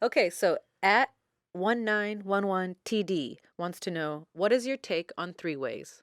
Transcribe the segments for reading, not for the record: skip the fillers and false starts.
Okay, so at 1911TD wants to know, what is your take on three ways?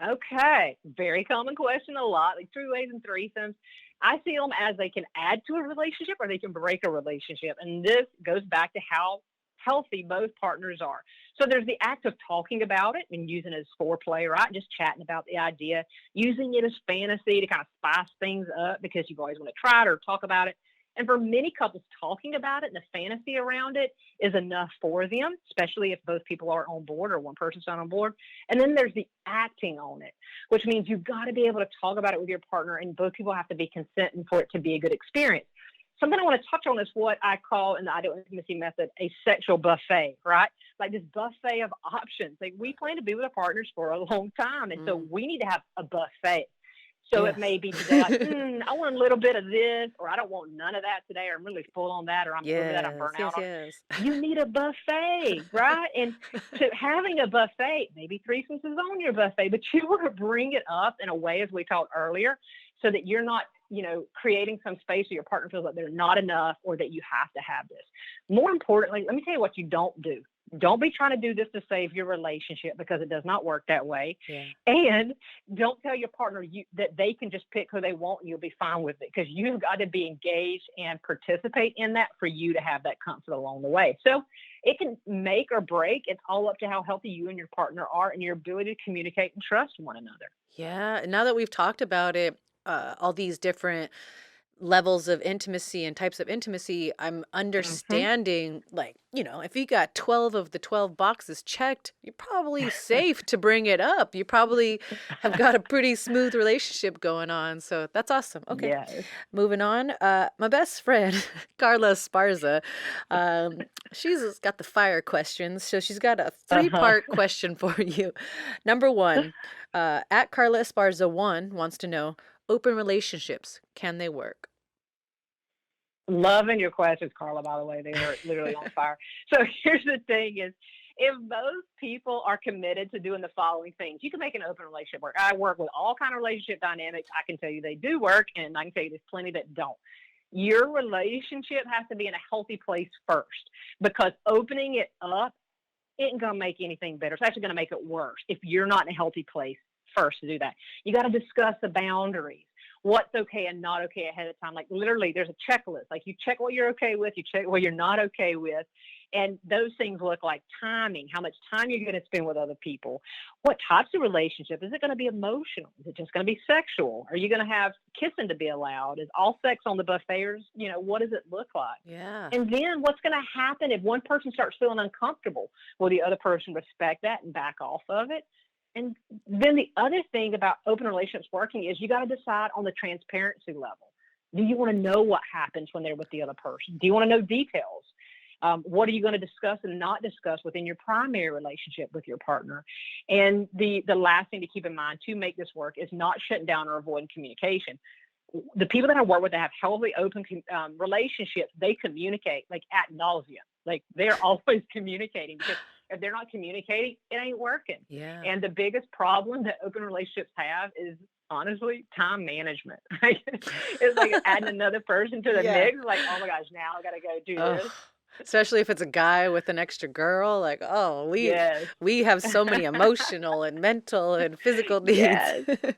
Okay, very common question a lot, like three ways and threesomes. I see them as they can add to a relationship or they can break a relationship. And this goes back to how healthy both partners are. So there's the act of talking about it and using it as foreplay, right? Just chatting about the idea, using it as fantasy to kind of spice things up because you've always want to try it or talk about it. And for many couples, talking about it and the fantasy around it is enough for them, especially if both people are on board or one person's not on board. And then there's the acting on it, which means you've got to be able to talk about it with your partner, and both people have to be consenting for it to be a good experience. Something I want to touch on is what I call in the ideal intimacy method a sexual buffet, right? Like this buffet of options. Like we plan to be with our partners for a long time, and so Mm, we need to have a buffet. So it yes. may be today like, I want a little bit of this, or I don't want none of that today, or I'm really full on that, or I'm a little bit of that, I'm Yes, burnt out yes, on. yes. You need a buffet, right? And to having a buffet, maybe threesomes is on your buffet, but you want to bring it up in a way, as we talked earlier, so that you're not, creating some space where your partner feels like they're not enough or that you have to have this. More importantly, let me tell you what you don't do. Don't be trying to do this to save your relationship because it does not work that way. Yeah. And don't tell your partner that they can just pick who they want and you'll be fine with it because you've got to be engaged and participate in that for you to have that comfort along the way. So it can make or break. It's all up to how healthy you and your partner are and your ability to communicate and trust one another. Yeah. And now that we've talked about it, all these different levels of intimacy and types of intimacy, I'm Hmm. understanding, like, if you got 12 of the 12 boxes checked, you're probably safe to bring it up. You probably have got a pretty smooth relationship going on. So that's awesome. Okay. Yes. Moving on. My best friend, Carla Sparza, she's got the fire questions. So she's got a Uh-huh. three-part question for you. Number one, at Carla Esparza one wants to know, open relationships, can they work? Loving your questions, Carla, by the way. They are literally on fire. So here's the thing is if both people are committed to doing the following things, you can make an open relationship work. I work with all kind of relationship dynamics. I can tell you they do work, and I can tell you there's plenty that don't. Your relationship has to be in a healthy place first because opening it up isn't going to make anything better. It's actually going to make it worse if you're not in a healthy place first to do that. You got to discuss the boundaries, what's okay and not okay ahead of time. Like literally, there's a checklist. Like you check what you're okay with, you check what you're not okay with. And those things look like timing, how much time you're going to spend with other people, what types of relationship. Is it going to be emotional? Is it just going to be sexual? Are you going to have kissing to be allowed? Is all sex on the buffet? What does it look like? Yeah. And then what's going to happen if one person starts feeling uncomfortable? Will the other person respect that and back off of it? And then the other thing about open relationships working is you got to decide on the transparency level. Do you want to know what happens when they're with the other person? Do you want to know details? What are you going to discuss and not discuss within your primary relationship with your partner? And the last thing to keep in mind to make this work is not shutting down or avoiding communication. The people that I work with that have healthy, open relationships, they communicate like at nauseum. Like they're always communicating because if they're not communicating, it ain't working. Yeah. And the biggest problem that open relationships have is honestly time management. Right? It's like adding another person to the Yeah. mix. Like, oh my gosh, now I got to go do Oh, this. especially if it's a guy with an extra girl, like, oh, we Yes. we have so many emotional and mental and physical needs. Yes.